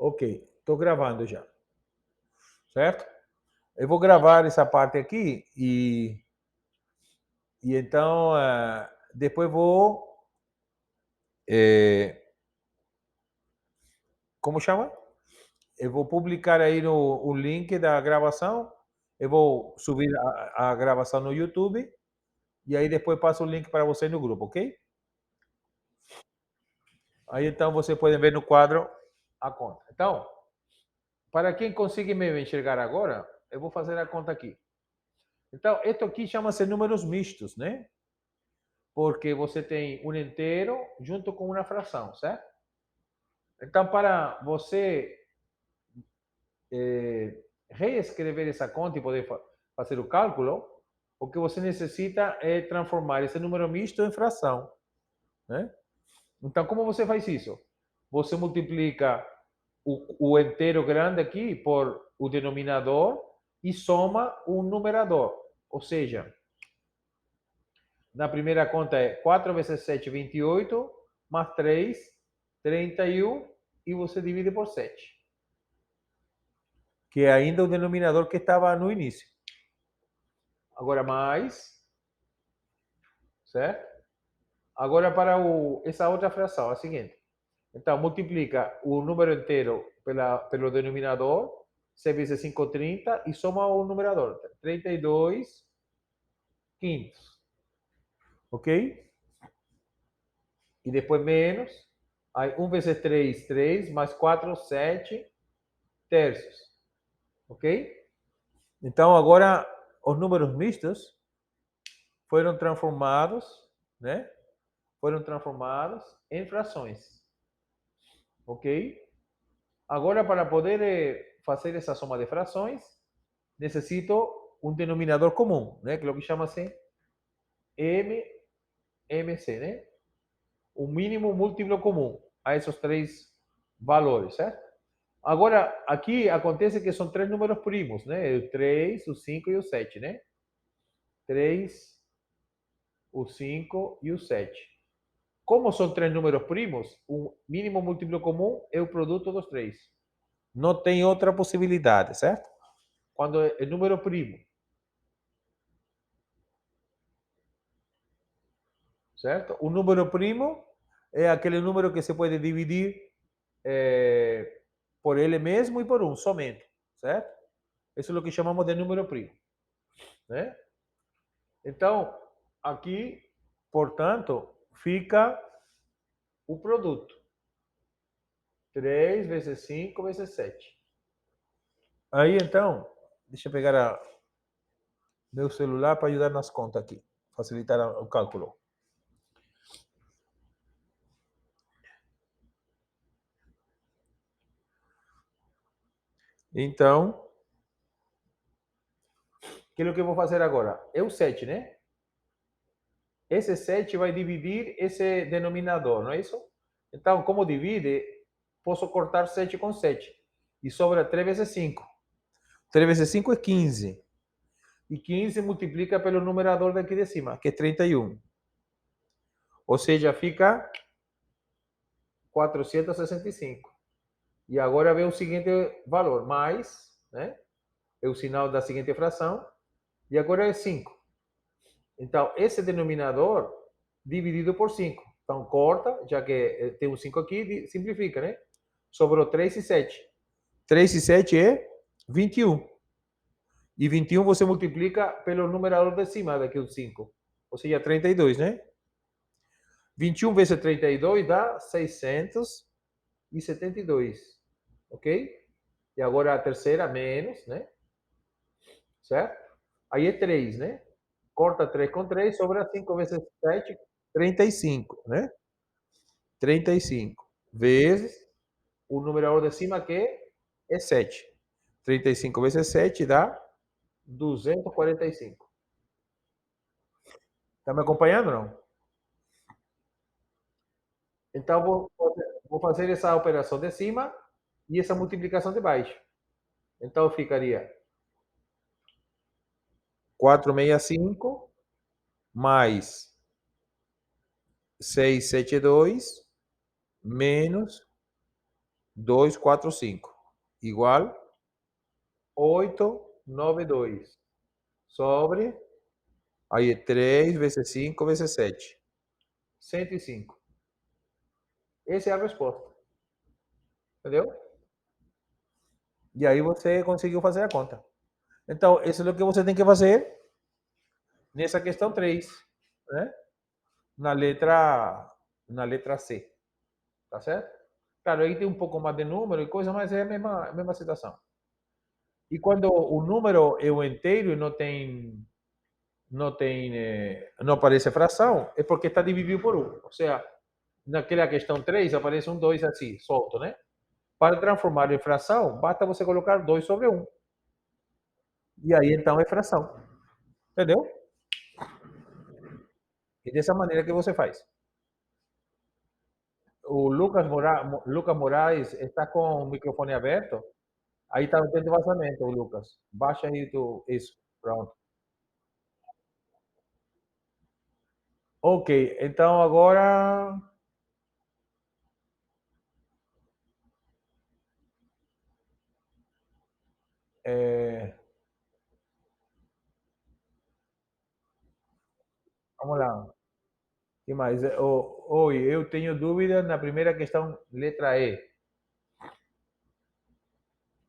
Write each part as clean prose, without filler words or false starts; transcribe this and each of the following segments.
Ok, estou gravando já, certo? Eu vou gravar essa parte aqui e então depois vou. Como chama? Eu vou publicar aí no o link da gravação. Eu vou subir a gravação no YouTube e aí depois passo o link para você no grupo, ok? Aí então você pode ver no quadro a conta. Então, para quem consegue me enxergar agora, eu vou fazer a conta aqui. Então, esto aqui chama-se números mistos, né? Porque você tem um inteiro junto com uma fração, certo? Então, para você reescrever essa conta e poder fazer o cálculo, o que você necessita é transformar esse número misto em fração, né? Então, como você faz isso? Você multiplica o inteiro grande aqui por o denominador e soma o numerador. Ou seja, na primeira conta é 4 vezes 7, 28, mais 3, 31, e você divide por 7. Que é ainda o denominador que estava no início. Agora mais, certo? Agora para essa outra fração, é a seguinte. Então, multiplica o número inteiro pelo denominador, 6 vezes 5, 30, e soma o numerador, 32 quintos. Ok? E depois menos, aí 1 vezes 3, 3, mais 4, 7 terços. Ok? Então, agora, os números mistos foram transformados, né? Foram transformados em frações. Ok? Agora, para poder fazer essa soma de frações, necessito um denominador comum, né? Que é o que chama-se MMC, né? O mínimo múltiplo comum a esses três valores, certo? Agora, aqui acontece que são três números primos, né? O 3, o 5 e o 7, né? 3, o 5 e o 7. Como são três números primos, o mínimo múltiplo comum é o produto dos três. Não tem outra possibilidade, certo? Quando é número primo, certo? O número primo é aquele número que se pode dividir por ele mesmo e por um somente, certo? Isso é o que chamamos de número primo, né? Então, aqui, portanto, fica o produto. 3 vezes 5 vezes 7. Aí, então, deixa eu pegar meu celular para ajudar nas contas aqui, facilitar o cálculo. Então, o que é o que eu vou fazer agora? É o 7, né? Esse 7 vai dividir esse denominador, não é isso? Então, como divide, posso cortar 7 com 7. E sobra 3 vezes 5. 3 vezes 5 é 15. E 15 multiplica pelo numerador daqui de cima, que é 31. Ou seja, fica 465. E agora vem o seguinte valor, mais, né? É o sinal da seguinte fração. E agora é 5. Então, esse denominador dividido por 5. Então, corta, já que tem um 5 aqui, simplifica, né? Sobrou 3 e 7. 3 e 7 é 21. E 21 você multiplica pelo numerador de cima daqui do 5. Ou seja, 32, né? 21 vezes 32 dá 672. Ok? E agora a terceira menos, né? Certo? Aí é 3, né? Corta 3 com 3, sobra 5 vezes 7, 35, né? 35 vezes o numerador de cima que é 7. 35 vezes 7 dá 245. Está me acompanhando ou não? Então, vou fazer essa operação de cima e essa multiplicação de baixo. Então, ficaria 465 mais 672 menos 245 igual 892 sobre, aí é 3 vezes 5 vezes 7, 105. Essa é a resposta, entendeu? E aí você conseguiu fazer a conta. Então, isso é o que você tem que fazer nessa questão 3, né? Na letra, na letra C, tá certo? Claro, aí tem um pouco mais de número e coisa, mas é a mesma situação. E quando o número é o inteiro e não aparece fração, é porque está dividido por um. Ou seja, naquela questão 3 aparece um 2 assim, solto, né? Para transformar em fração, basta você colocar 2 sobre um. E aí então é fração. Entendeu? E dessa maneira que você faz. O Lucas Moraes está com o microfone aberto. Aí está tendo vazamento, Lucas. Baixa aí isso. Pronto. Ok, então agora. É, vamos lá. O que mais? Oi, eu tenho dúvida na primeira questão, letra E.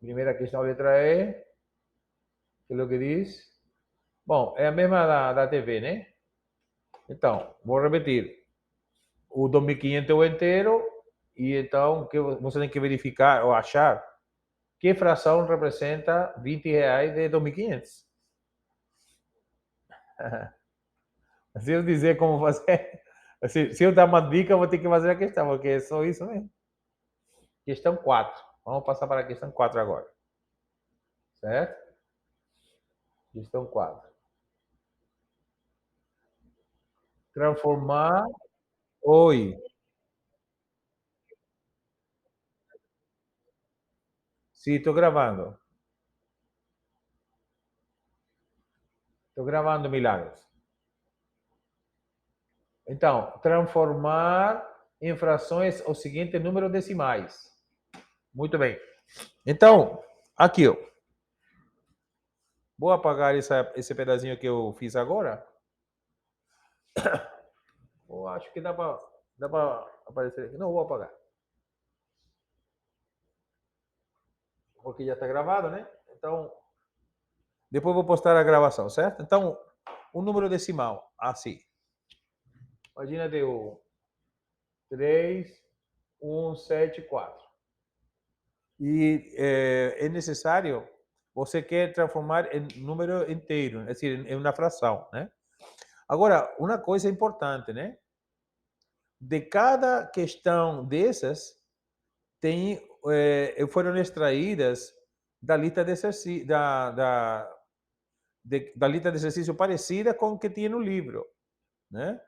Primeira questão, letra E, que é o que diz? Bom, é a mesma da TV, né? Então, vou repetir. O 2.500 é o inteiro, e então que você tem que verificar ou achar que fração representa R$ 20 de 2.500. Se eu dizer como fazer, se eu dar uma dica, eu vou ter que fazer a questão, porque é só isso mesmo. Questão 4. Vamos passar para a questão 4 agora. Certo? Questão 4. Transformar. Oi. Sim, estou gravando. Estou gravando, Milagros. Então, transformar em frações o seguinte número decimais. Muito bem. Então, aqui, ó. Vou apagar esse pedacinho que eu fiz agora. Eu acho que dá para aparecer aqui. Não, vou apagar. Porque já está gravado, né? Então, depois vou postar a gravação, certo? Então, o número decimal, assim. Imagina deu 3, 1, 7, 4. E é necessário, você quer transformar em número inteiro, é decir, em uma fração, né? Agora, uma coisa importante, né? De cada questão dessas, foram extraídas da lista de exercício, da lista de exercício parecida com o que tinha no livro, né?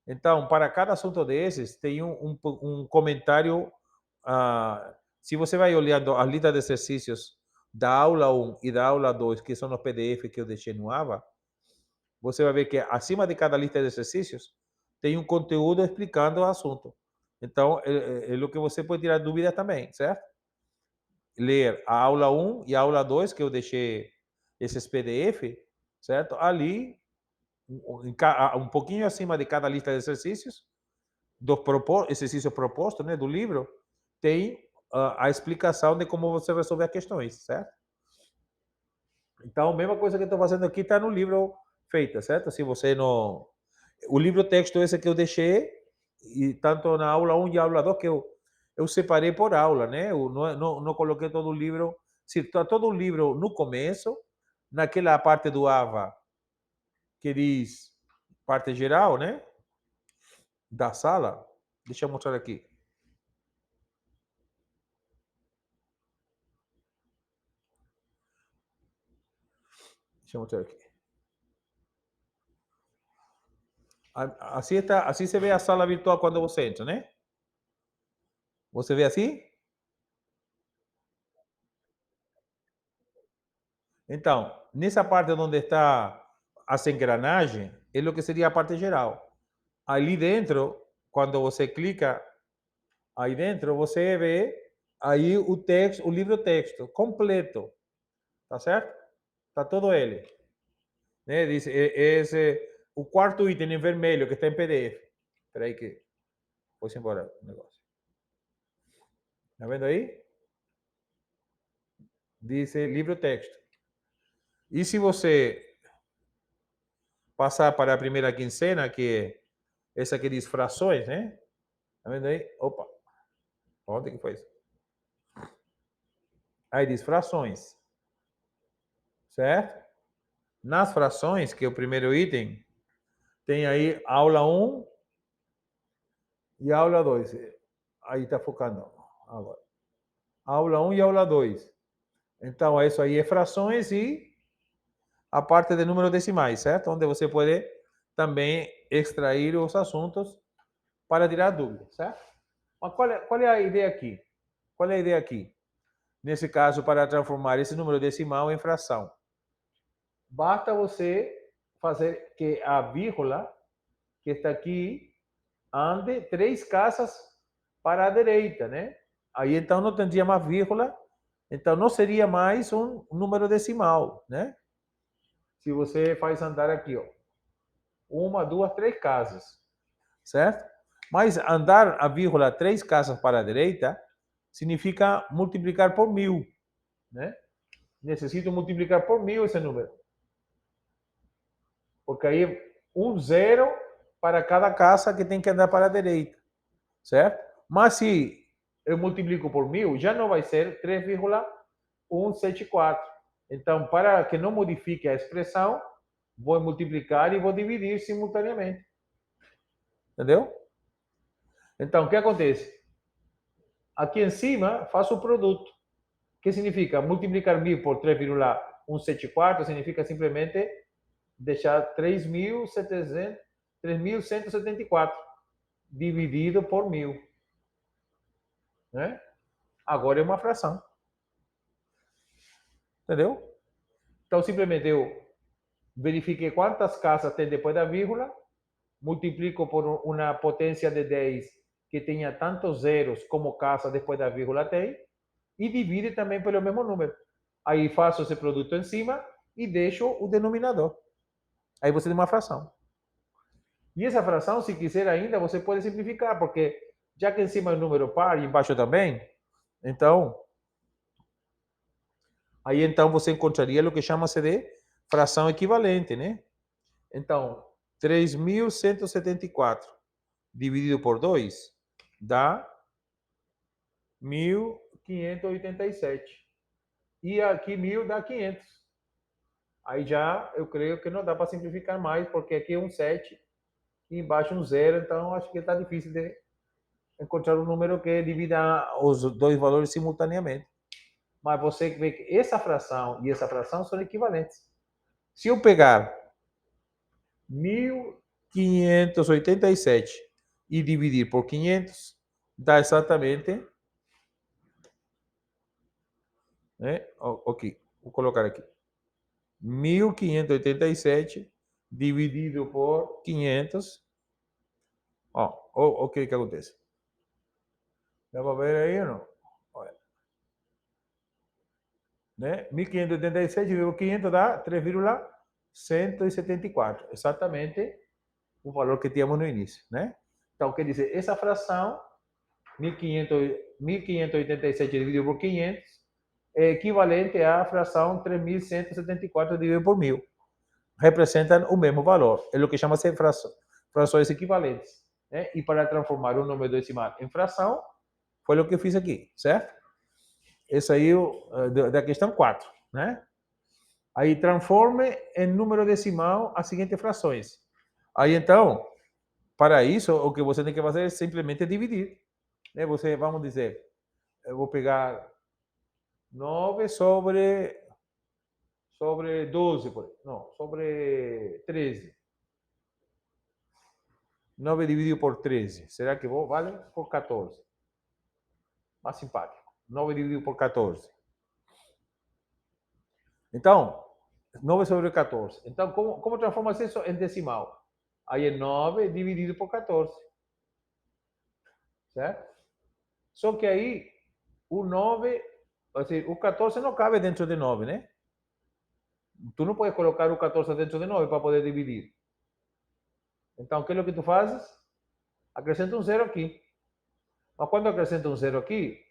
Então, para cada assunto desses, tem um comentário. Se você vai olhando a lista de exercícios da aula 1 e da aula 2, que são os PDF que eu deixei no AVA, você vai ver que acima de cada lista de exercícios tem um conteúdo explicando o assunto. Então, é o que você pode tirar dúvida também, certo? Ler a aula 1 e a aula 2, que eu deixei esses PDF, certo? Ali, um pouquinho acima de cada lista de exercícios, do exercício proposto, né, do livro, tem a explicação de como você resolver as questões, certo? Então, a mesma coisa que eu estou fazendo aqui está no livro feita, certo? Se você não... O livro texto esse que eu deixei, e tanto na aula 1 e aula 2, que eu separei por aula, né? Eu não coloquei todo o livro... Se está todo o livro no começo, naquela parte do AVA, que diz parte geral, né? Da sala. Deixa eu mostrar aqui. Deixa eu mostrar aqui. Assim se vê a sala virtual quando você entra, né? Você vê assim? Então, nessa parte onde está as engrenagens, é o que seria a parte geral. Ali dentro, quando você clica aí dentro, você vê aí o texto, o livro texto completo, tá certo? Tá todo ele, né? Diz esse o quarto item em vermelho que está em PDF. Espera aí que foi embora o negócio. Tá vendo aí? Diz livro texto. E se você passar para a primeira quincena, que é essa que diz frações, né? Tá vendo aí? Opa, onde que foi isso? Aí diz frações, certo? Nas frações, que é o primeiro item, tem aí aula 1 e aula 2. Aí está focando agora. Aula 1 e aula 2. Então, isso aí é frações e a parte de números decimais, certo? Onde você pode também extrair os assuntos para tirar dúvidas, certo? Mas qual é a ideia aqui? Qual é a ideia aqui? Nesse caso, para transformar esse número decimal em fração. Basta você fazer que a vírgula que está aqui ande 3 casas para a direita, né? Aí então não teria mais vírgula, então não seria mais um número decimal, né? Se você faz andar aqui, ó, 1, 2, 3 casas, certo? Mas andar a vírgula 3 casas para a direita significa multiplicar por 1000, né? Necesito multiplicar por 1000 esse número. Porque aí um zero para cada casa que tem que andar para a direita, certo? Mas se eu multiplico por 1000, já não vai ser 3,174. Então, para que não modifique a expressão, vou multiplicar e vou dividir simultaneamente. Entendeu? Então, o que acontece? Aqui em cima, faço o produto. Que significa? Multiplicar 1000 por 3,174 significa simplesmente deixar 3.174 dividido por 1000. Né? Agora é uma fração. Entendeu? Então, simplesmente eu verifiquei quantas casas tem depois da vírgula, multiplico por uma potência de 10 que tenha tantos zeros como casa depois da vírgula tem, e divide também pelo mesmo número. Aí faço esse produto em cima e deixo o denominador. Aí você tem uma fração. E essa fração, se quiser ainda, você pode simplificar, porque já que em cima é um número par e embaixo também, então, aí então você encontraria o que chama-se de fração equivalente, né? Então, 3.174 dividido por 2 dá 1.587. E aqui 1000 dá 500. Aí já eu creio que não dá para simplificar mais, porque aqui é um 7 e embaixo um 0, então acho que está difícil de encontrar um número que divida os dois valores simultaneamente. Mas você vê que essa fração e essa fração são equivalentes. Se eu pegar 1.587 e dividir por 500, dá exatamente, né? Ok, vou colocar aqui. 1.587 dividido por 500. O que acontece? Dá para ver aí ou não? Olha. Né? 1.587 dividido por 500 dá 3,174. Exatamente o valor que tínhamos no início, né? Então, quer dizer, essa fração, 1.587 dividido por 500, é equivalente à fração 3.174 dividido por 1000. Representam o mesmo valor. É o que chama-se frações equivalentes. Né? E para transformar um número decimal em fração, foi o que eu fiz aqui, certo? Esse aí da questão 4, né? Aí transforme em número decimal as seguintes frações. Aí então, para isso, o que você tem que fazer é simplesmente dividir. Né? Você, vamos dizer, eu vou pegar 9 sobre 12, não, sobre 13. 9 dividido por 13. Será que vale? Por 14. Mais simpático. 9 dividido por 14. Então, 9 sobre 14. Então, como transforma isso em decimal? Aí é 9 dividido por 14. Certo? Só que aí o 9, assim, o 14 não cabe dentro de 9, né? Tu não pode colocar o 14 dentro de 9 para poder dividir. Então, o que é o que tu fazes? Acrescenta um zero aqui. Mas quando acrescenta um zero aqui,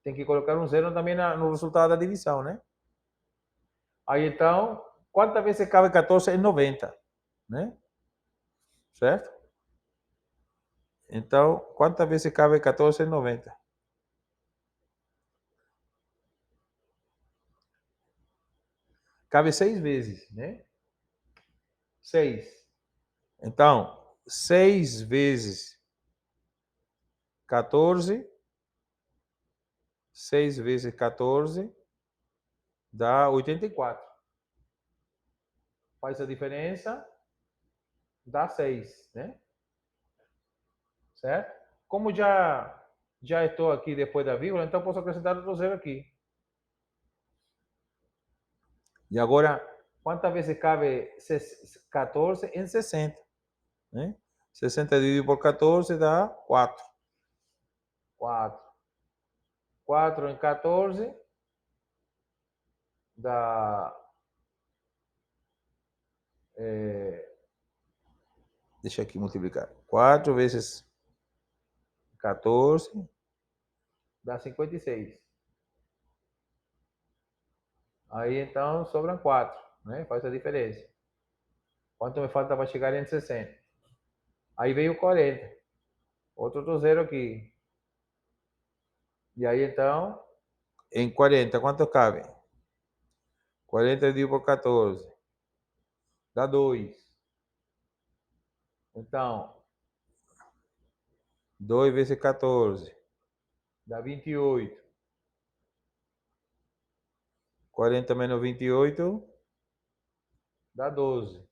tem que colocar um zero também no resultado da divisão, né? Aí, então, quantas vezes cabe 14 em 90, né? Certo? Então, quantas vezes cabe 14 em 90? Cabe 6 vezes, né? 6. Então, 6 vezes 14, 6 vezes 14 dá 84. Faz a diferença, dá 6, né? Certo? Como já estou aqui depois da vírgula, então posso acrescentar outro zero aqui. E agora, quantas vezes cabe 14 em 60? Né? 60 dividido por 14 dá 4. 4. 4 em 14 dá... deixa aqui multiplicar. 4 vezes 14 dá 56. Aí então sobram 4, né? Faz a diferença. Quanto me falta para chegar em 60? Aí veio 40. Outro zero aqui. E aí então, em 40, quanto cabe? 40 dividido por 14 dá 2. Então, 2 vezes 14 dá 28. 40 menos 28 dá 12.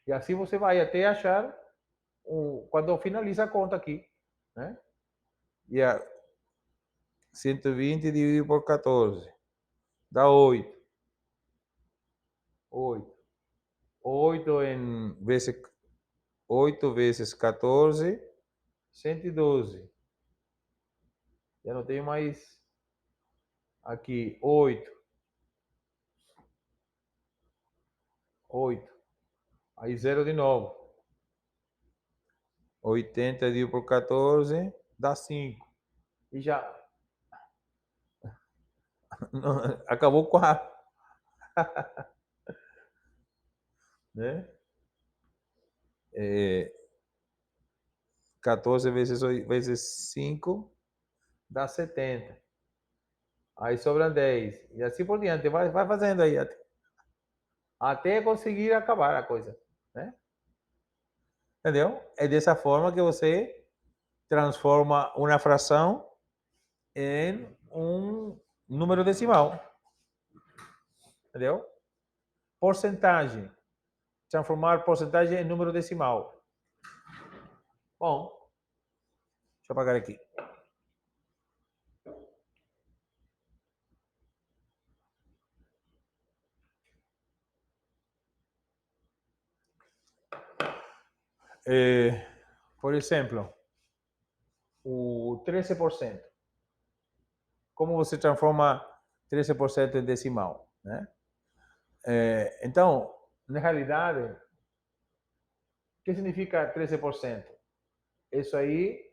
E assim você vai até achar quando finaliza a conta aqui, né? E a 120 dividido por 14 dá 8. 8. 8 em vezes 8 vezes 14, 112. Já não tenho mais aqui 8. 8. Aí zero de novo. 80 dividido por 14 dá 5. E já acabou 4. Né? 14 vezes 5 dá 70. Aí sobram 10. E assim por diante. Vai fazendo aí até conseguir acabar a coisa. Né? Entendeu? É dessa forma que você transforma uma fração em um número decimal. Entendeu? Porcentagem. Transformar porcentagem em número decimal. Bom, deixa eu apagar aqui. Por exemplo, o 13%. Como você transforma 13% em decimal? Né? Então, na realidade, o que significa 13%? Isso aí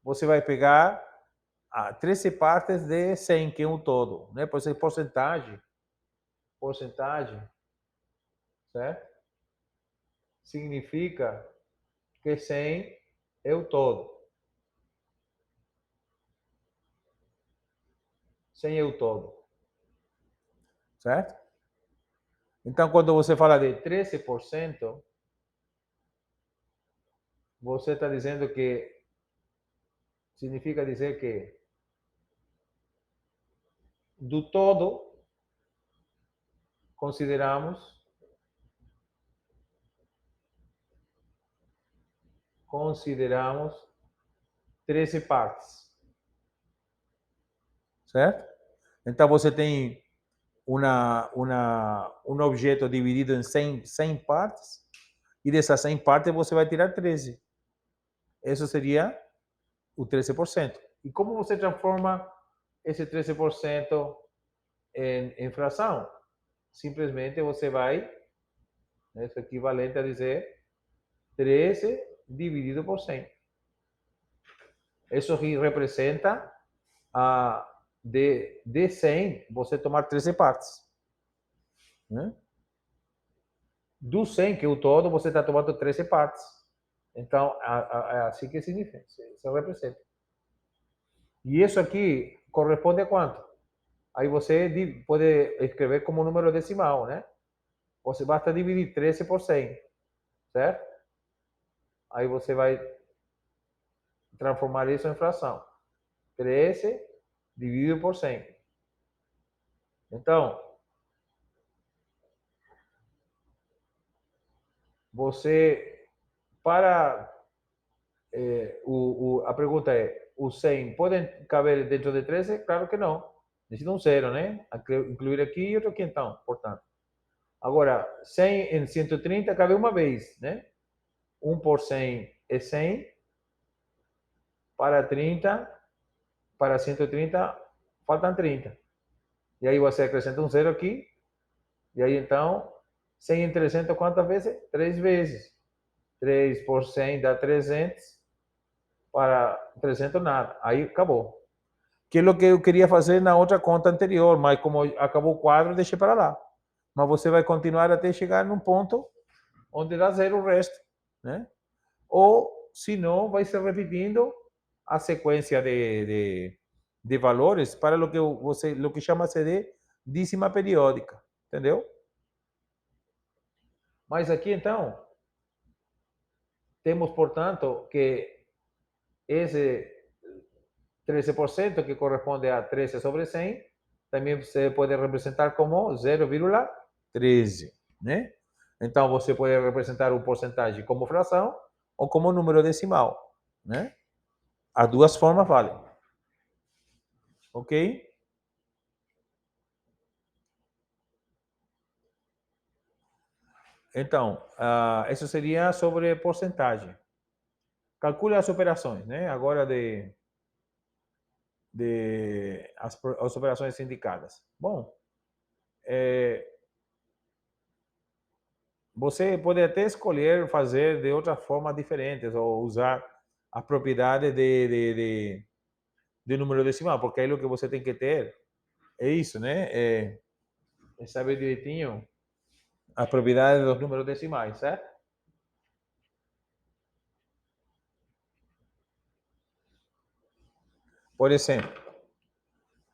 você vai pegar 13 partes de 100, que é um todo. Né? Por isso, porcentagem, certo? Significa que 100 é o todo. 100 é o todo. Certo? Então, quando você fala de 13%, você está dizendo que significa dizer que do todo consideramos 13 partes. Certo? Então você tem um objeto dividido em 100 partes, e dessas 100 partes você vai tirar 13. Isso seria o 13%. E como você transforma esse 13% em fração? Simplesmente você vai, né, isso é equivalente a dizer 13 dividido por 100. Isso representa de 100, você tomar 13 partes. Né? Do 100, que é o todo, você está tomando 13 partes. Então, é assim que significa, isso representa. E isso aqui corresponde a quanto? Aí você pode escrever como número decimal, né? Você basta dividir 13 por 100, certo? Aí você vai transformar isso em fração. 13 dividido por 100. Então, você, para... a pergunta é, os 100 podem caber dentro de 13? Claro que não. Necessita um zero, né? Incluir aqui e outro aqui, então, portanto. Agora, 100 em 130 cabe uma vez, né? 1 por 100 é 100. Para 30, para 130, faltam 30. E aí você acrescenta um zero aqui. E aí, então, 100 em 300, quantas vezes? 3 vezes. 3 por 100 dá 300. Para 300, nada. Aí, acabou. Que é o que eu queria fazer na outra conta anterior, mas como acabou o quadro, deixei para lá. Mas você vai continuar até chegar num ponto onde dá zero o resto, né? Ou, se não, vai se repetindo a sequência de valores para o que chama-se de dízima periódica, entendeu? Mas aqui, então, temos, portanto, que esse 13%, que corresponde a 13 sobre 100, também se pode representar como 0,13, né? Então, você pode representar o porcentagem como fração ou como número decimal, né? As duas formas valem. Ok? Então, isso seria sobre porcentagem. Calcule as operações, né? Agora as operações indicadas. Bom, você pode até escolher fazer de outra forma diferentes ou usar a propriedade de número decimal, porque aí o que você tem que ter é isso, né? É saber direitinho a propriedade dos números decimais, certo? Por exemplo,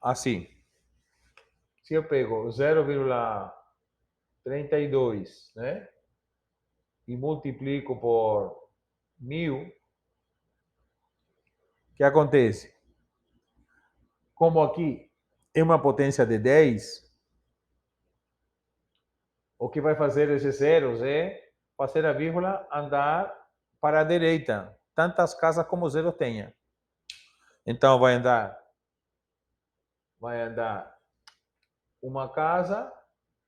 assim, se eu pego 0,32, né? E multiplico por 1000, o que acontece? Como aqui é uma potência de 10, o que vai fazer esses zeros é fazer a vírgula andar para a direita, tantas casas como o zero tenha. Então vai andar uma casa,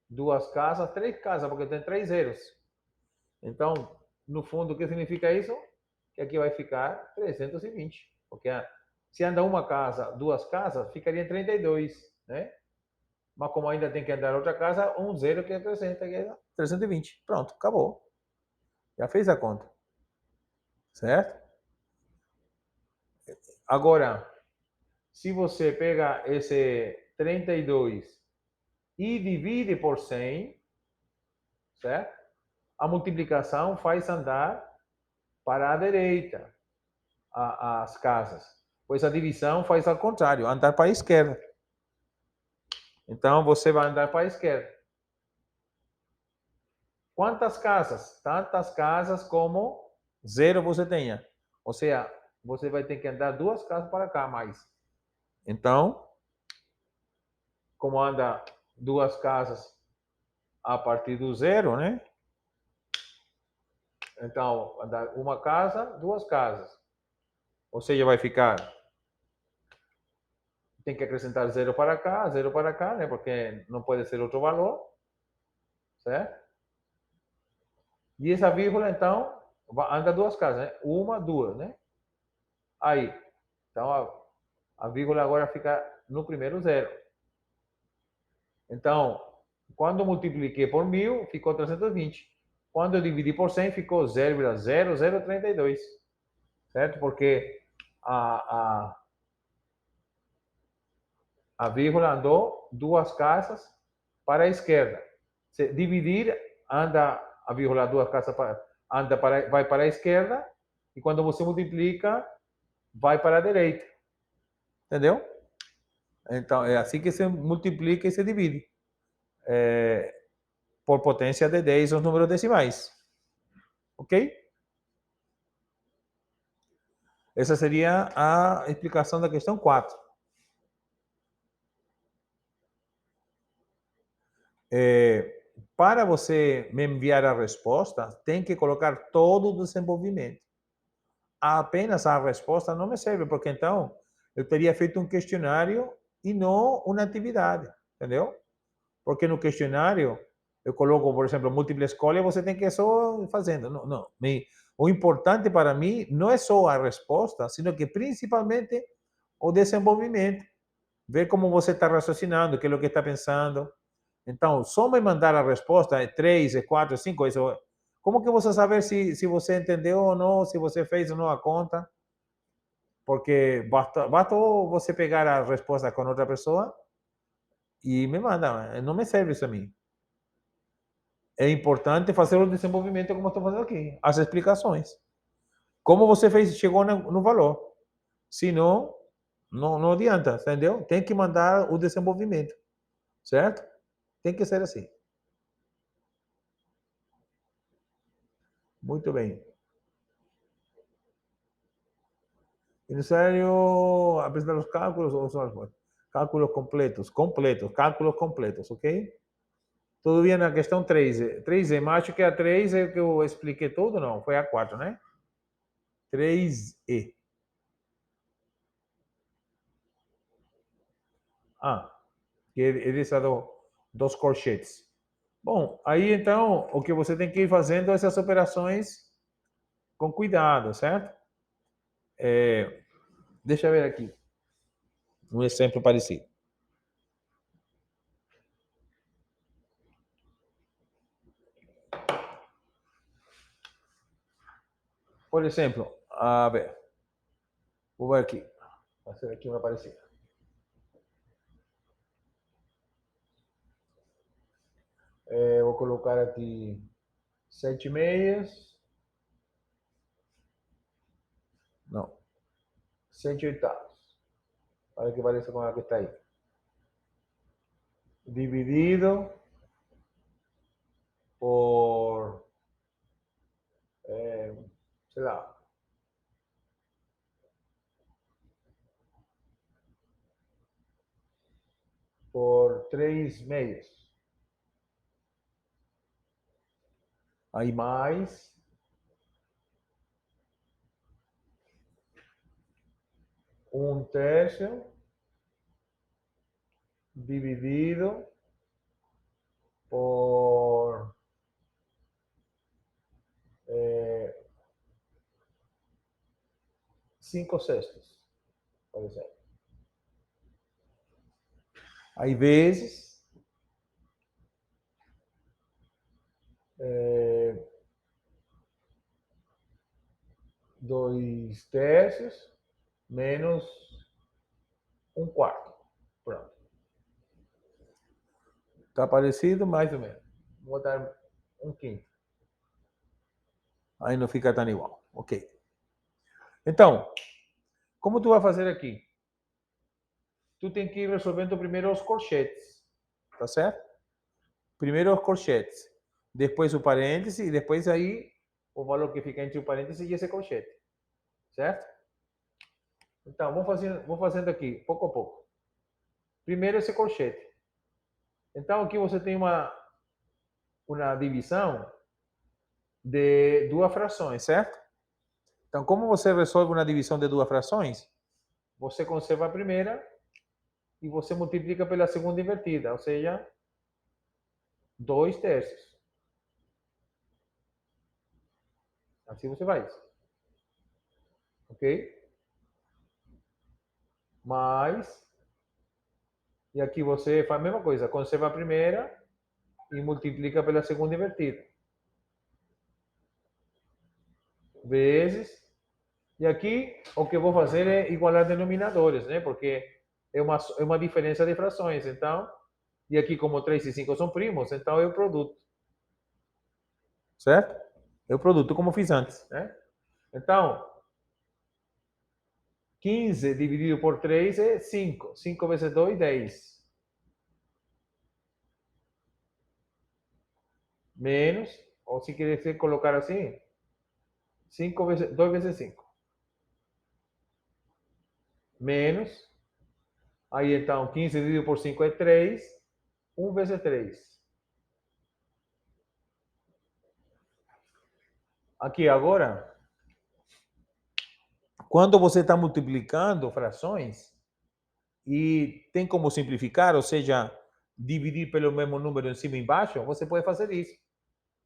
duas casas, três casas, porque tem 3 zeros. Então, no fundo, o que significa isso? Que aqui vai ficar 320. Porque se anda uma casa, duas casas, ficaria 32, né? Mas como ainda tem que andar outra casa, um zero que acrescenta, que é 320. Pronto, acabou. Já fez a conta. Certo? Agora, se você pega esse 32 e divide por 100, certo? A multiplicação faz andar para a direita as casas, pois a divisão faz ao contrário, andar para a esquerda. Então você vai andar para a esquerda. Quantas casas? Tantas casas como zero você tenha. Ou seja, você vai ter que andar duas casas para cá mais. Então, como anda duas casas a partir do zero, né? Então, andar uma casa, duas casas. Ou seja, vai ficar... Tem que acrescentar zero para cá, né? Porque não pode ser outro valor. Certo? E essa vírgula, então, anda duas casas, né? Uma, duas, né? Aí, Então, a vírgula agora fica no primeiro zero. Então, quando eu multipliquei por 1000, ficou 320. Quando eu dividi por 100, ficou 0,0032. Certo? Porque a, a vírgula andou duas casas para a esquerda. Se dividir, anda a vírgula duas casas vai para a esquerda, e quando você multiplica, vai para a direita. Entendeu? Então, é assim que se multiplica e se divide. Por potência de 10 os números decimais. Ok? Essa seria a explicação da questão 4. Para você me enviar a resposta, tem que colocar todo o desenvolvimento. Apenas a resposta não me serve, porque então eu teria feito um questionário e não uma atividade, entendeu? Porque no questionário eu coloco, por exemplo, múltipla escolha, você tem que ir só fazendo. Não, não. O importante para mim não é só a resposta, sino que principalmente o desenvolvimento. Ver como você está raciocinando, o que é o que está pensando. Então, só me mandar a resposta é 3, é 4, é 5, isso. Como que você saber se você entendeu ou não, se você fez ou não a conta? Porque basta você pegar a resposta com outra pessoa e me manda. Não me serve isso a mim. É importante fazer o desenvolvimento como estou fazendo aqui, as explicações. Como você fez, chegou no valor. Se não, não adianta, entendeu? Tem que mandar o desenvolvimento, certo? Tem que ser assim. Muito bem. Necesario apresentar los cálculos o son cálculos cálculos completos, ¿ok? Tudo bem na questão 3. 3 acho que a 3 é que eu expliquei tudo, não? Foi a 4, né? 3E. Ah, que ele está dos corchetes. Bom, aí então o que você tem que ir fazendo é essas operações com cuidado, certo? Deixa eu ver aqui um exemplo parecido. Por exemplo, a ver, vou ver aqui. Vai ser aqui uma parecida. Vou colocar aqui 7 meias. Não. 108. Para que pareça com a que está aí. Dividido por, sei lá, por 3 meios. Aí mais 1/3 dividido por 5/6, por exemplo. Aí vezes 2/3 menos 1/4. Pronto. Está parecido? Mais ou menos. Vou dar 1/5. Aí não fica tão igual. Ok. Então, como tu vai fazer aqui? Tu tem que ir resolvendo primeiro os corchetes. Tá certo? Primeiro os corchetes. Depois o parêntese e depois aí o valor que fica entre o parêntese e esse corchete. Certo? Então, vou fazendo aqui, pouco a pouco. Primeiro esse corchete. Então, aqui você tem uma divisão de duas frações, certo? Então, como você resolve uma divisão de duas frações? Você conserva a primeira e você multiplica pela segunda invertida, ou seja, 2/3. Assim você faz. Ok? mais, e aqui você faz a mesma coisa, conserva a primeira e multiplica pela segunda invertida. Vezes, e aqui o que eu vou fazer é igualar denominadores, né? Porque é uma diferença de frações, então, e aqui como 3 e 5 são primos, então é o produto. Certo? É o produto como fiz antes, né? Então, 15 dividido por 3 é 5. 5 vezes 2, 10. Menos, ou se quiser colocar assim, 5 vezes, 2 vezes 5. Menos, aí então 15 dividido por 5 é 3. 1 vezes 3. Aqui agora, quando você está multiplicando frações e tem como simplificar, ou seja, dividir pelo mesmo número em cima e embaixo, você pode fazer isso.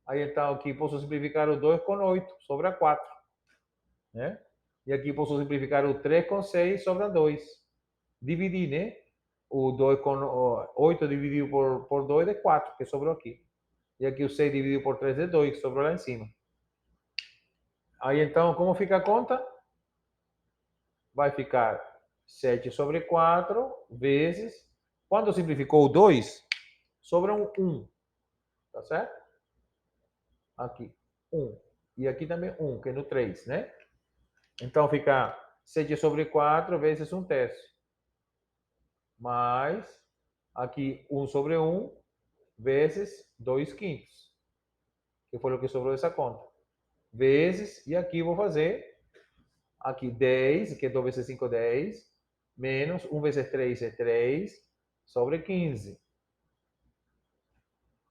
Aí então aqui posso simplificar o 2 com 8, sobra 4. Né? E aqui posso simplificar o 3 com 6, sobra 2. Dividir, né? O 2 com 8 dividido por 2 é 4, que sobrou aqui. E aqui o 6 dividido por 3 é 2, que sobrou lá em cima. Aí então, como fica a conta? Vai ficar 7 sobre 4 vezes. Quando simplificou o 2, sobra um 1. Tá certo? Aqui, 1. E aqui também 1, que é no 3, né? Então fica 7 sobre 4 vezes 1 terço. Mais aqui 1 sobre 1 vezes 2 quintos, que foi o que sobrou dessa conta. Vezes, e aqui vou fazer aqui 10, que é 2 vezes 5, 10, menos 1 vezes 3 é 3, sobre 15.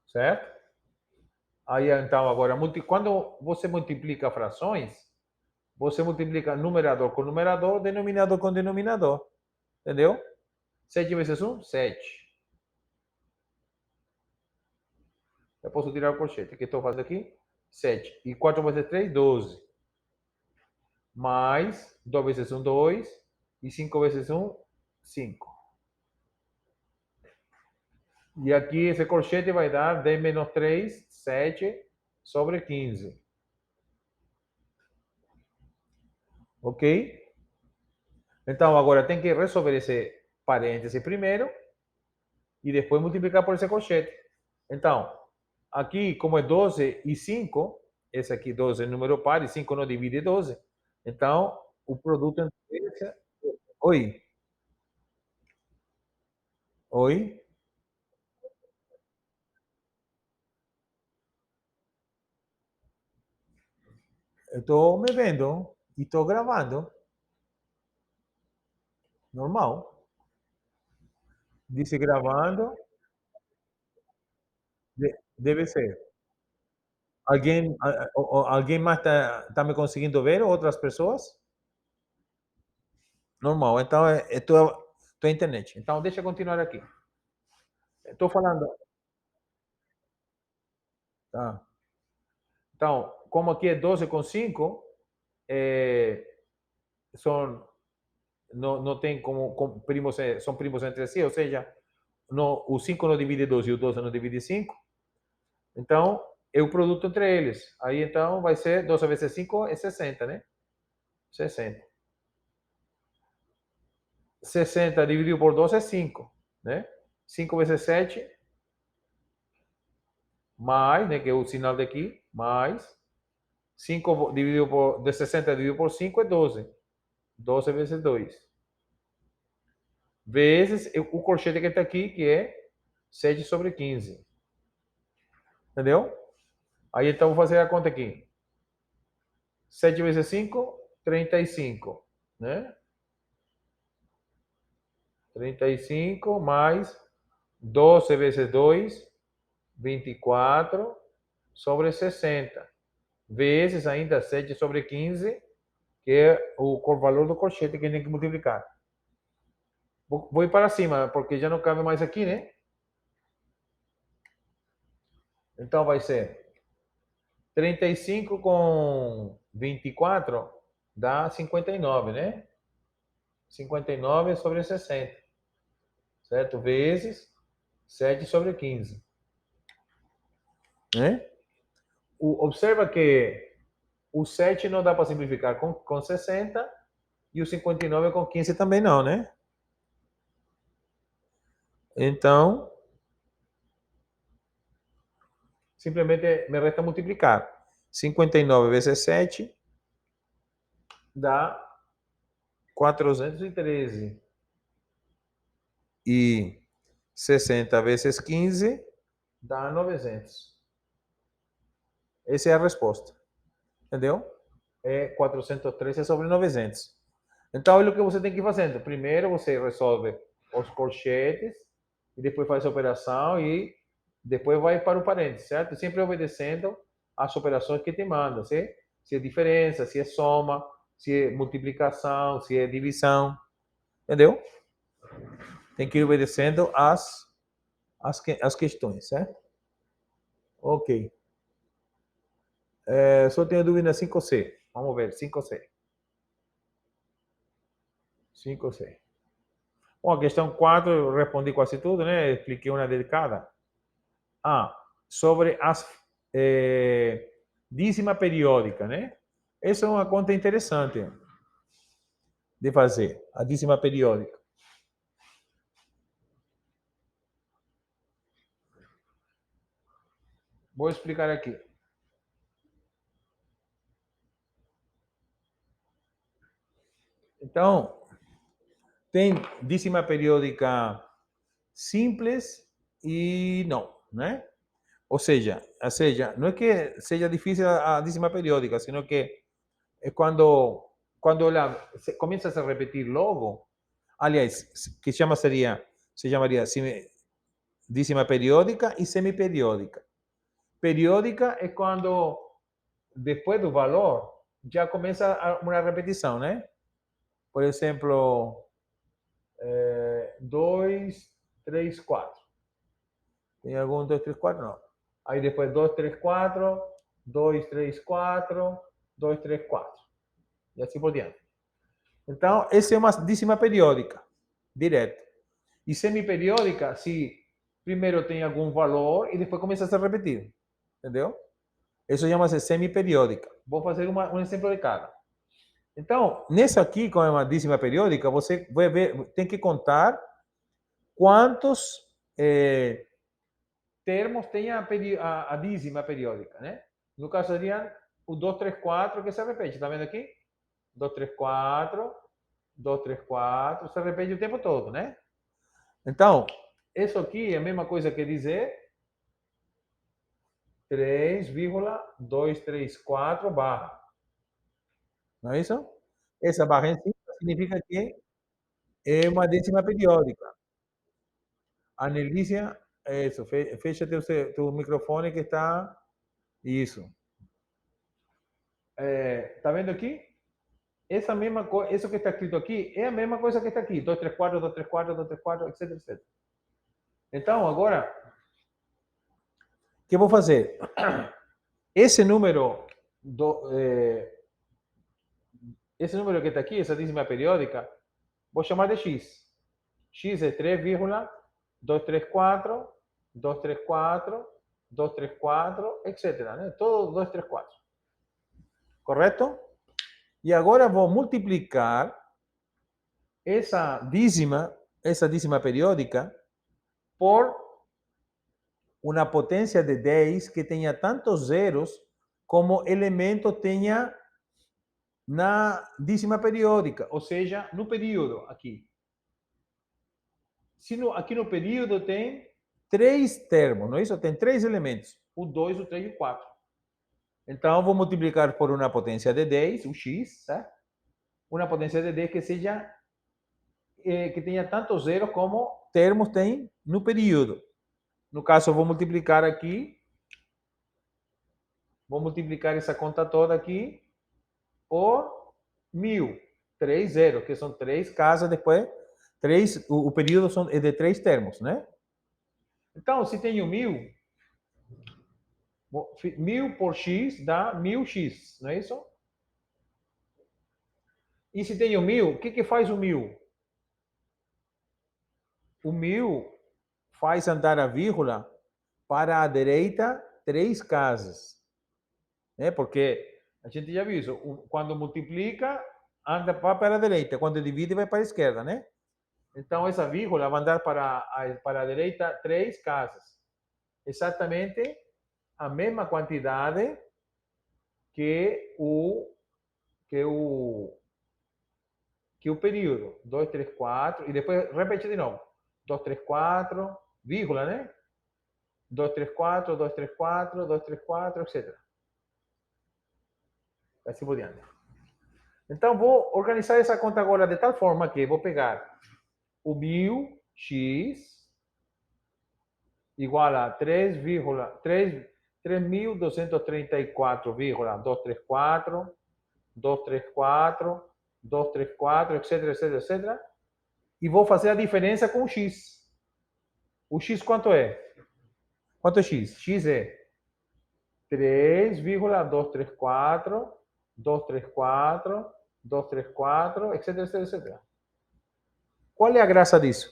Certo? Aí então agora, quando você multiplica frações, você multiplica numerador com numerador, denominador com denominador. Entendeu? 7 vezes 1, 7. Eu posso tirar o colchete. O que estou fazendo aqui? 7. E 4 vezes 3, 12. Mais 2 vezes 1, 2. E 5 vezes 1, 5. E aqui esse colchete vai dar 10 menos 3, 7 sobre 15. Ok? Então agora tem que resolver esse parêntese primeiro e depois multiplicar por esse colchete. Então, aqui como é 12 e 5, esse aqui 12 é número par e 5 não divide 12. Então, o produto entre esse... Oi? Oi? Eu estou me vendo e estou gravando. Normal. Disse gravando. Deve ser. Alguém mais está me conseguindo ver? Outras pessoas? Normal. Então, é tua internet. Então, deixa eu continuar aqui. Estou falando. Tá. Então, como aqui é 12 com 5, é, são, não tem como primos, são primos entre si, ou seja, o 5 não divide 12 e o 12 não divide 5. Então, é o produto entre eles. Aí, então, vai ser 12 vezes 5 é 60, né? 60. 60 dividido por 12 é 5, né? 5 vezes 7, mais, né, que é o sinal daqui, mais 5 dividido de 60 dividido por 5 é 12. 12 vezes 2. Vezes o colchete que está aqui, que é 7 sobre 15. Entendeu? Aí então vou fazer a conta aqui. 7 vezes 5, 35, né? 35 mais 12 vezes 2, 24 sobre 60. Vezes ainda 7 sobre 15, que é o valor do colchete que tem que multiplicar. Vou ir para cima, porque já não cabe mais aqui, né? Então vai ser 35 com 24 dá 59, né? 59 sobre 60, certo? Vezes 7 sobre 15. Né? Observa que o 7 não dá para simplificar com 60 e o 59 com 15 também não, né? Então, simplesmente me resta multiplicar. 59 vezes 7 dá 413. E 60 vezes 15 dá 900. Essa é a resposta. Entendeu? É 413 sobre 900. Então, olha o que você tem que ir fazendo. Primeiro, você resolve os corchetes, e depois faz a operação, e depois vai para o parênteses, certo? Sempre obedecendo as operações que te mandam, certo? Se é diferença, se é soma, se é multiplicação, se é divisão. Entendeu? Tem que ir obedecendo as questões, certo? Ok. Só tenho dúvida 5C. Vamos ver, 5C. 5C. Bom, a questão 4 eu respondi quase tudo, né? Expliquei uma de cada. Sobre as dízima periódica, né? Essa é uma conta interessante de fazer, a dízima periódica. Vou explicar aqui. Então, tem dízima periódica simples e não, né? Ou seja, não é que seja difícil a dízima periódica, sino que é quando ela começa a se repetir logo, aliás, que se chamaria dízima periódica e semiperiódica. Periódica é quando, depois do valor, já começa uma repetição, né? Por exemplo, 2, 3, 4. Tem algum 2, 3, 4? Não. Aí depois 2, 3, 4, 2, 3, 4, 2, 3, 4. E assim por diante. Então, essa é uma dízima periódica, direto. E semiperiódica, se primeiro tem algum valor e depois começa a se repetir. Entendeu? Isso chama-se semiperiódica. Vou fazer um exemplo de cada. Então, nessa aqui, como é uma dízima periódica, você vai ver, tem que contar quantos termos tem a dízima periódica, né? No caso, seria o 2, 3, 4, que se repete. Está vendo aqui? 2, 3, 4, 2, 3, 4, se repete o tempo todo, né? Então, isso aqui é a mesma coisa que dizer 3,234 barra. Não é isso? Essa barra em cima significa que é uma décima periódica. Anelícia, isso, fecha teu microfone que está. Isso. Tá vendo aqui? Essa mesma coisa, isso que está escrito aqui é a mesma coisa que está aqui: 234, 234, 234, etc, etc. Então, agora, o que eu vou fazer? Esse número, esse número que está aqui, essa dízima periódica, vou chamar de x. X é 3,234, 234, 234, etc. Né? Todo 234. Correto? E agora vou multiplicar essa dízima periódica por uma potência de 10 que tenha tantos zeros como elemento tenha na dízima periódica, ou seja, no período aqui. Aqui no período tem 3 termos, não é isso? Tem 3 elementos, o 2, o 3 e o 4. Então, vou multiplicar por uma potência de 10, o x, certo? Uma potência de 10 que seja que tenha tanto zero como termos tem no período. No caso, eu vou multiplicar aqui, vou multiplicar essa conta toda aqui por 1000. 3 zeros, que são 3 casas depois. O período é de 3 termos, né? Então, se tenho 1000, 1000 por x dá 1000x, não é isso? E se tenho 1000, o que faz o 1000? o 1000 faz andar a vírgula para a direita 3 casas. Né? Porque a gente já viu isso. Quando multiplica, anda para a direita. Quando divide, vai para a esquerda, né? Então, essa vírgula vai andar para a direita 3 casas. Exatamente a mesma quantidade que o período. 2, 3, 4. E depois repete de novo. 2, 3, 4, vírgula, né? 2, 3, 4, 2, 3, 4, 2, 3, 4, etc. Assim por diante. Então, vou organizar essa conta agora de tal forma que vou pegar o 1000x igual a 3.234,234, 234, 234, etc, etc, etc. E vou fazer a diferença com o x. O x quanto é? Quanto é x? X é 3,234, 234, 234, etc, etc, etc. Qual é a graça disso?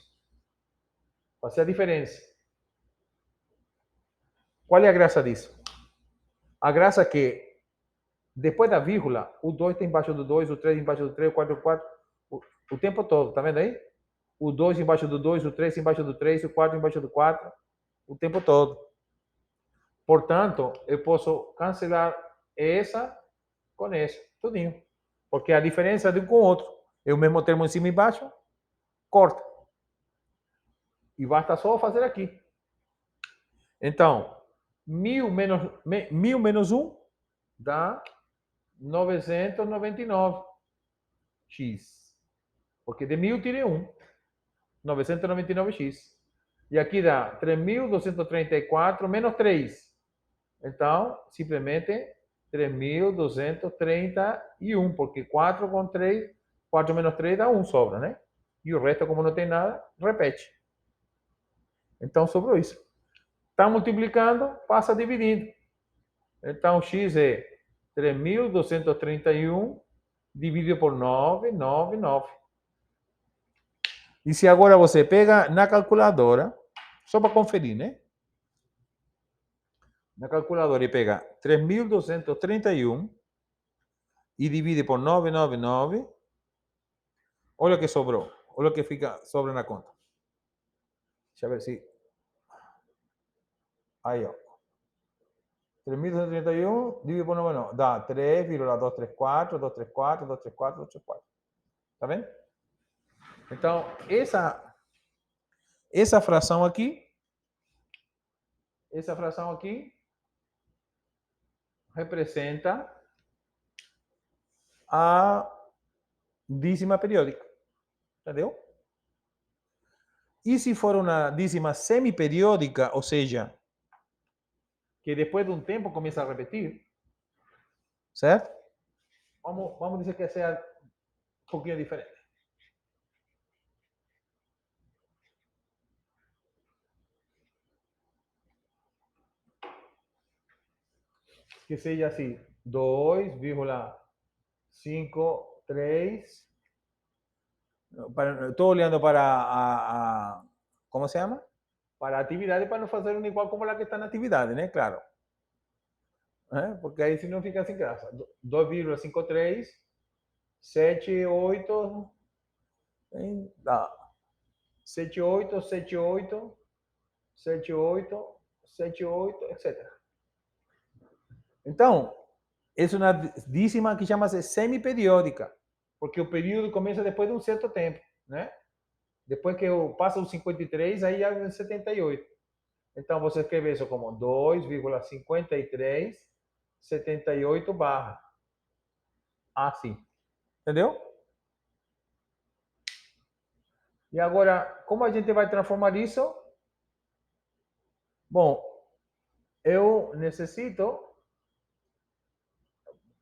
Fazer a diferença. Qual é a graça disso? A graça é que depois da vírgula, o 2 está embaixo do 2, o 3 embaixo do 3, o 4 do 4, o tempo todo, tá vendo aí? O 2 embaixo do 2, o 3 embaixo do 3, o 4 embaixo do 4, o tempo todo. Portanto, eu posso cancelar essa com essa, tudinho. Porque a diferença de um com o outro é o mesmo termo em cima e embaixo, corta. E basta só fazer aqui. Então, 1000 menos 1 dá 999x. Porque de 1000 tirei 1. 999x. E aqui dá 3.234 menos 3. Então, simplesmente 3.231, porque 4 com 3, 4 menos 3 dá 1, sobra, né? E o resto, como não tem nada, repete. Então, sobrou isso. Está multiplicando, passa dividindo. Então, x é 3.231 dividido por 999. E se agora você pega na calculadora, só para conferir, né? Na calculadora e pega 3.231 e divide por 999, olha o que sobrou. Olha o que sobra na conta. Deixa eu ver se... Aí, ó. 3.231 dividido por 999. Dá 3,234, 234, 234, 234. Tá vendo? Então, essa fração aqui representa a dízima periódica. Entendeu? E se for uma dízima semiperiódica, ou seja, que depois de um tempo começa a repetir, certo? Vamos dizer que seja um pouquinho diferente. Que seja assim, 2,53. Estou olhando para como se chama? Para a atividade, para não fazer um igual como a que está na atividade, né? Claro. Porque aí senão fica sem graça. 2,53, 78, dá. 78, 78, 78, 78, etc. Então, é uma dízima que chama-se semiperiódica, porque o período começa depois de um certo tempo, né? Depois que passa os 53, aí já é 78. Então, você escreve isso como 2,53, 78 barra. Assim. Entendeu? E agora, como a gente vai transformar isso? Bom, eu necessito...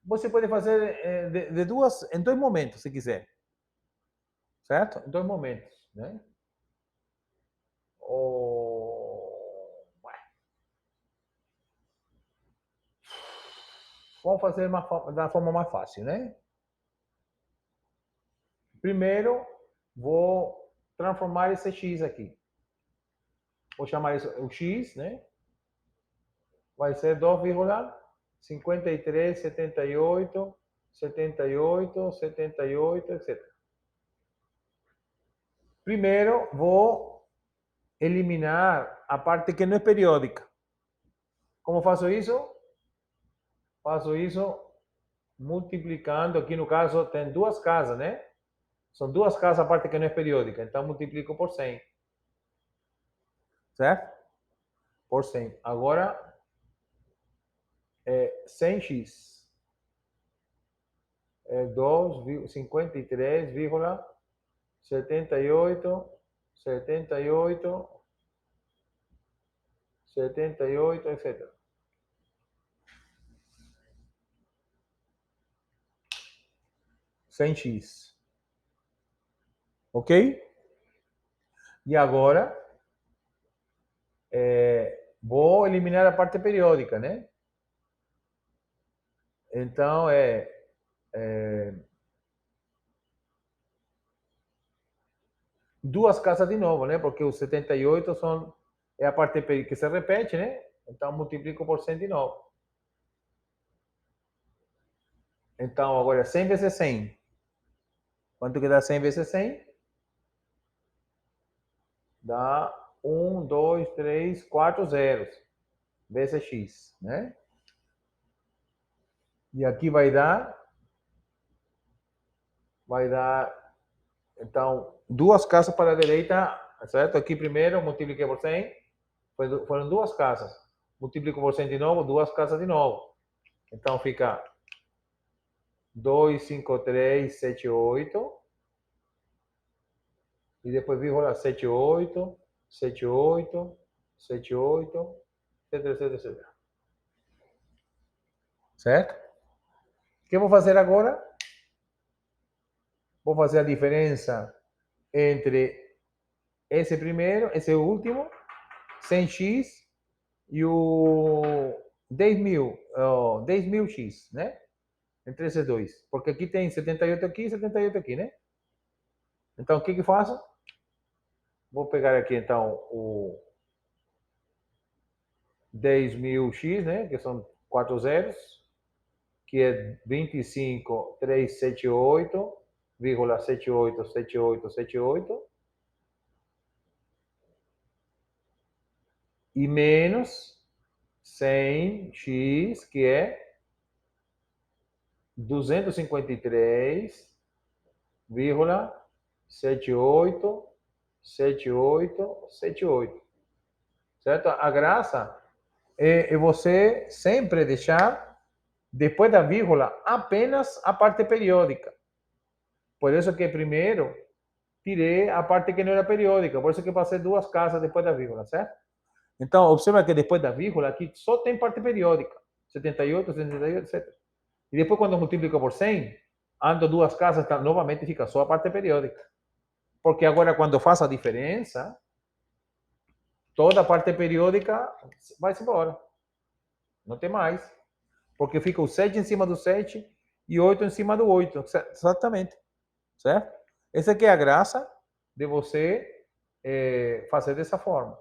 Você pode fazer em dois momentos, se quiser. Certo? Em dois momentos, né? Vamos fazer da forma mais fácil, né? Primeiro, vou transformar esse x aqui. vou chamar isso o x, né? Vai ser 2,53, 78, 78, 78, etc. Primeiro, vou eliminar a parte que não é periódica. Como faço isso? Faço isso multiplicando, aqui no caso tem duas casas, né? São duas casas a parte que não é periódica, então multiplico por 100. Certo? Por 100. Agora, 100x é 2,53,78, 78, 78, etc. Sem x. Ok? E agora, vou eliminar a parte periódica, né? Então, duas casas de novo, né? Porque os 78 é a parte que se repete, né? Então, multiplico por 100 de novo. Então, agora 100 vezes 100. Quanto que dá 100 vezes 100? Dá 1, 2, 3, 4 zeros. Vezes x, né? E aqui vai dar, então, duas casas para a direita, certo? Aqui primeiro, multipliquei por 100, foram duas casas. Multiplico por 100 de novo, duas casas de novo. Então, fica 2, 5, 3, 7, 8. E depois vírgula 7, 8, 7, 8, 7, 8, etc, etc, etc. Certo? O que eu vou fazer agora? Vou fazer a diferença entre esse primeiro, esse último, 100x, e o 10.000x, né? Entre esses dois. Porque aqui tem 78 aqui e 78 aqui, né? Então, o que que faço? Vou pegar aqui, então, o 10.000x, né? Que são 4 zeros, que é 25.378,787878, e menos 100x, que é 253,787878. Certo? A graça é você sempre deixar depois da vírgula apenas a parte periódica. Por isso que primeiro tirei a parte que não era periódica. Por isso que passei duas casas depois da vírgula, certo? Então, observa que depois da vírgula aqui só tem parte periódica. 78, 78, etc. E depois, quando multiplico por 100, ando duas casas, novamente fica só a parte periódica. Porque agora, quando faço a diferença, toda a parte periódica vai-se embora. Não tem mais. Porque fica o 7 em cima do 7 e 8 em cima do 8. Exatamente. Certo? Essa aqui é a graça de você fazer dessa forma.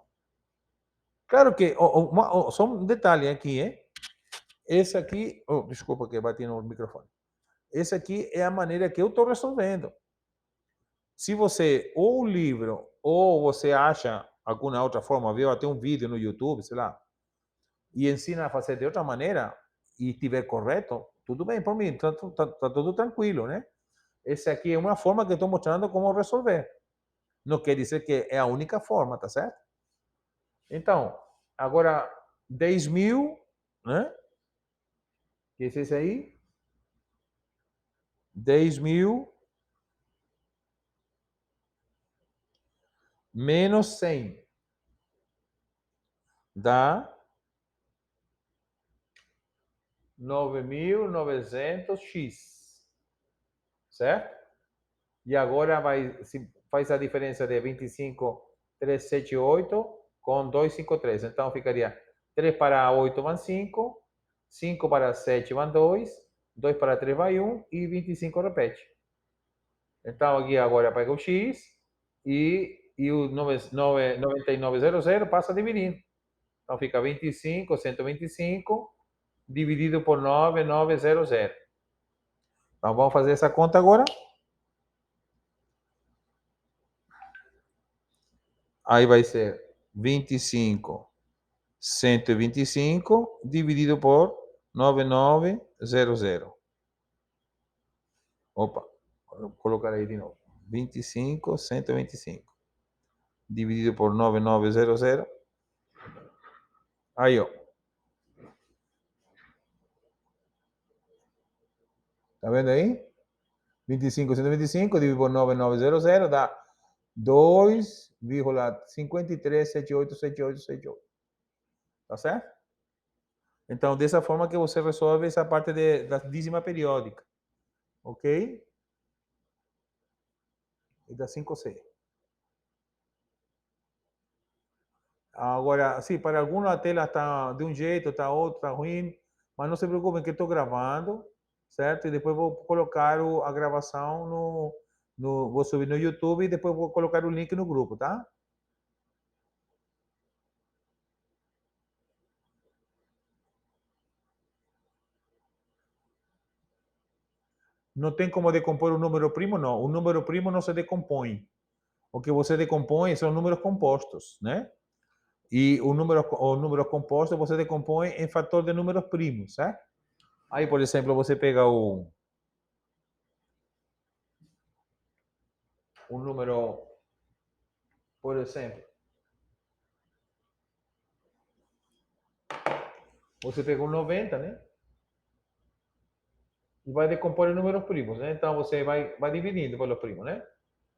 Claro que, só um detalhe aqui, hein? Esse aqui, desculpa que eu bati no microfone. Essa aqui é a maneira que eu estou resolvendo. Se você, ou o livro, ou você acha alguma outra forma, viu até um vídeo no YouTube, sei lá, e ensina a fazer de outra maneira, e estiver correto, tudo bem por mim, está tudo tranquilo, né? Essa aqui é uma forma que eu estou mostrando como resolver. Não quer dizer que é a única forma, tá certo? Então, agora, 10.000, né? Que é esse aí? 10.000 menos 100 dá 9.900x, certo? E agora faz a diferença de 25.378 com 253. Então ficaria 3 para 8 vão 5, 5 para 7 vão 2, 2 para 3 vai 1 e 25 repete. Então aqui agora pega o x e e o 9900 passa dividindo. Então fica 25, 125, dividido por 9900. Então vamos fazer essa conta agora. Aí vai ser 25, 125 dividido por 9900. Opa, vou colocar aí de novo. 25, 125 dividido por 9900. Aí, ó. Tá vendo aí? 25, 125 dividido por 9900 dá 2,53787878. Tá certo? Então, dessa forma que você resolve essa parte da dízima periódica. Ok? E da 5C. Agora, sim, para alguns a tela está de um jeito, está outro, está ruim, mas não se preocupem que estou gravando, certo? E depois vou colocar a gravação vou subir no YouTube e depois vou colocar o link no grupo, tá? Não tem como decompor o número primo, não. O número primo não se decompõe. O que você decompõe são números compostos, né? E o número composto você decompõe em fator de números primos, certo? Aí, por exemplo, você pega o número, por exemplo, você pega o 90, né? E vai decompor em números primos, né? Então você vai dividindo pelos primos, né?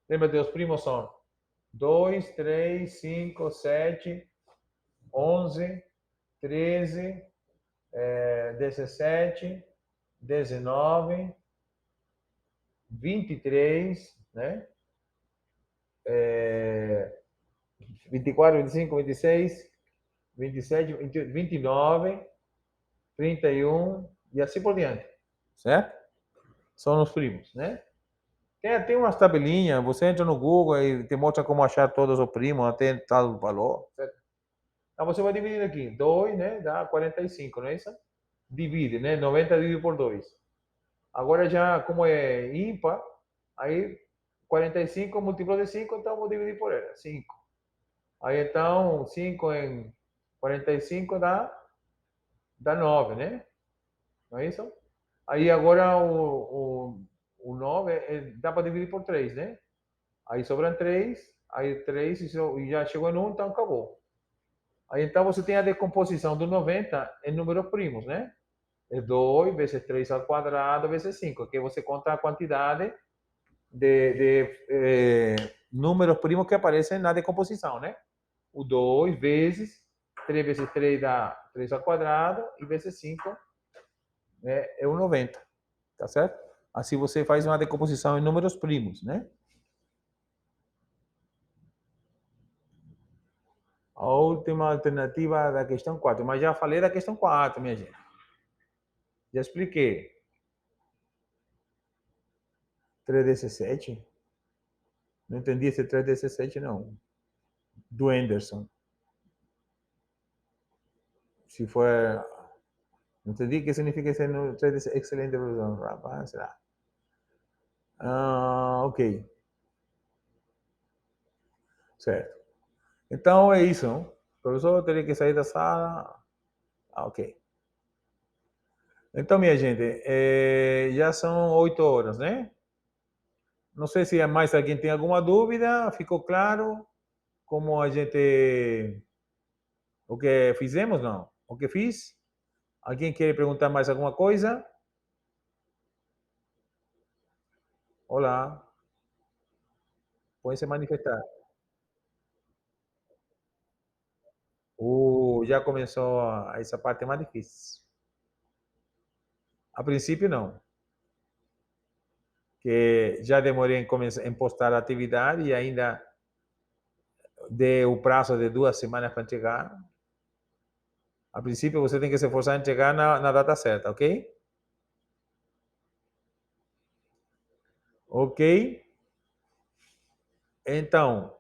Lembra que os primos são 2, 3, 5, 7, 11, 13, 17, 19, 23, né? 24, 25, 26, 27, 28, 29, 31 e assim por diante, certo? São os primos, né? Tem umas tabelinhas, você entra no Google e te mostra como achar todos os primos, até tal valor, certo? Então você vai dividir aqui, 2, né, dá 45, não é isso? Divide, né, 90 dividido por 2. Agora já, como é ímpar, aí 45 múltiplo de 5, então vou dividir por ela, 5. Aí então, 5 em 45 dá 9, né? Não é isso? Aí agora o 9 dá para dividir por 3, né? Aí sobram 3, aí 3 e já chegou em 1, então acabou. Aí então você tem a decomposição do 90 em números primos, né? É 2 vezes 3 ao quadrado vezes 5, que você conta a quantidade de números primos que aparecem na decomposição, né? O 2 vezes 3 vezes 3 dá 3 ao quadrado e vezes 5 é o 90, tá certo? Assim você faz uma decomposição em números primos, né? A última alternativa da questão 4, mas já falei da questão 4, minha gente. Já expliquei. 3 17? Não entendi esse 3 17, não. Do Anderson. Se for. Não entendi o que significa esse 3 excelente evolução. Rapaz, será? Ok. Certo. Então é isso, não? O professor teria que sair da sala. Ok. Então, minha gente, já são 8 horas, né? Não sei se mais alguém tem alguma dúvida. Ficou claro como a gente. O que fizemos, não? O que fiz? Alguém quer perguntar mais alguma coisa? Olá, pode se manifestar. Já começou essa parte mais difícil. A princípio, não. Que já demorei em postar a atividade e ainda dei o prazo de 2 semanas para entregar. A princípio, você tem que se esforçar em entregar na data certa, ok? Ok? Então,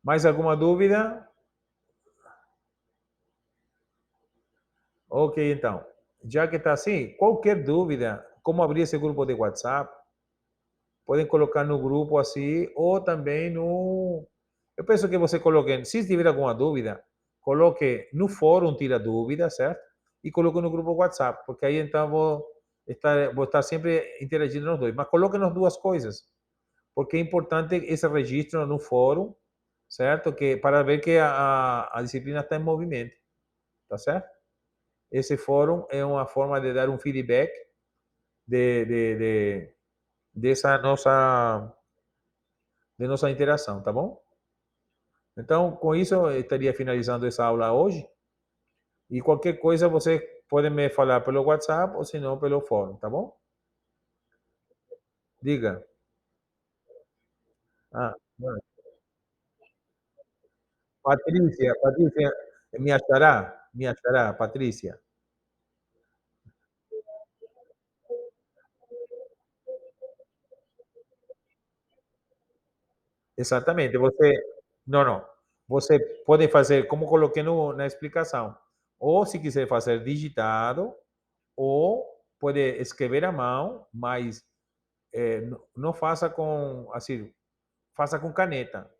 Mais alguma dúvida? Ok, então. Já que está assim, qualquer dúvida, como abrir esse grupo de WhatsApp, podem colocar no grupo assim, ou também no. Eu penso que você coloque, se tiver alguma dúvida, coloque no fórum, tira dúvida, certo? E coloque no grupo WhatsApp, porque aí então vou estar sempre interagindo nos dois. Mas coloque nas duas coisas, porque é importante esse registro no fórum, certo? Que para ver que a disciplina está em movimento, tá certo? Esse fórum é uma forma de dar um feedback de dessa nossa interação, tá bom? Então, com isso, eu estaria finalizando essa aula hoje. E qualquer coisa você pode me falar pelo WhatsApp ou se não pelo fórum, tá bom? Diga. Ah, bueno. Patrícia, me achará, Patrícia. Exatamente. Não, não. Você pode fazer, como coloquei no, na explicação, ou se quiser fazer digitado, ou pode escrever à mão, mas não faça com, assim, faça com caneta,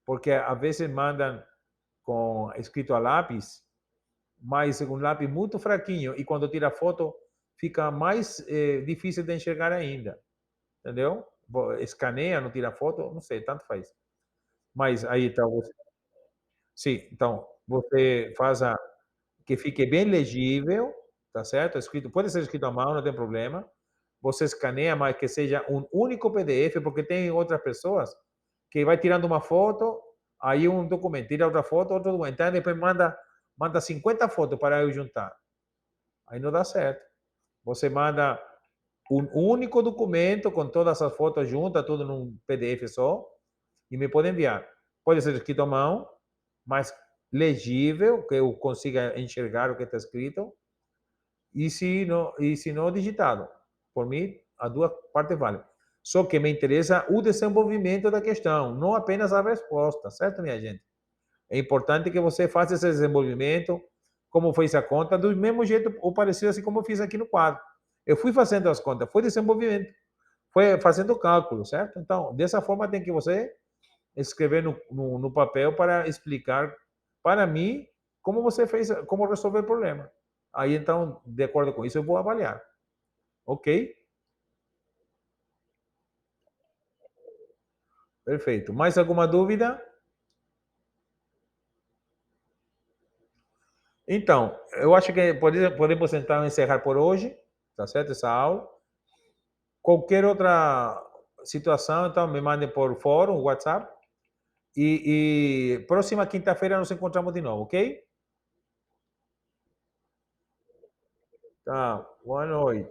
porque às vezes mandam com escrito a lápis, mas um lápis muito fraquinho, e quando tira foto fica mais difícil de enxergar ainda, entendeu? Escaneia, não tira foto, não sei, tanto faz. Mas aí está você. Sim, então você faz que fique bem legível, tá certo? Escrito, pode ser escrito à mão, não tem problema. Você escaneia, mas que seja um único PDF, porque tem outras pessoas que vai tirando uma foto, aí um documento, tira outra foto, outro documento, então depois manda 50 fotos para eu juntar. Aí não dá certo. Você manda um único documento com todas as fotos juntas, tudo num PDF só, e me pode enviar. Pode ser escrito à mão, mas legível, que eu consiga enxergar o que está escrito, e se não digitado. Por mim, as duas partes valem. Só que me interessa o desenvolvimento da questão, não apenas a resposta, certo, minha gente? É importante que você faça esse desenvolvimento, como fez a conta, do mesmo jeito ou parecido assim como eu fiz aqui no quadro. Eu fui fazendo as contas, foi desenvolvimento, foi fazendo cálculo, certo? Então, dessa forma tem que você escrever no papel para explicar para mim como você fez, como resolver o problema. Aí então, de acordo com isso, eu vou avaliar. Ok? Perfeito. Mais alguma dúvida? Então, eu acho que podemos então encerrar por hoje, tá certo? Essa aula. Qualquer outra situação, então me mandem por fórum, WhatsApp. E próxima quinta-feira nos encontramos de novo, ok? Tá. Boa noite.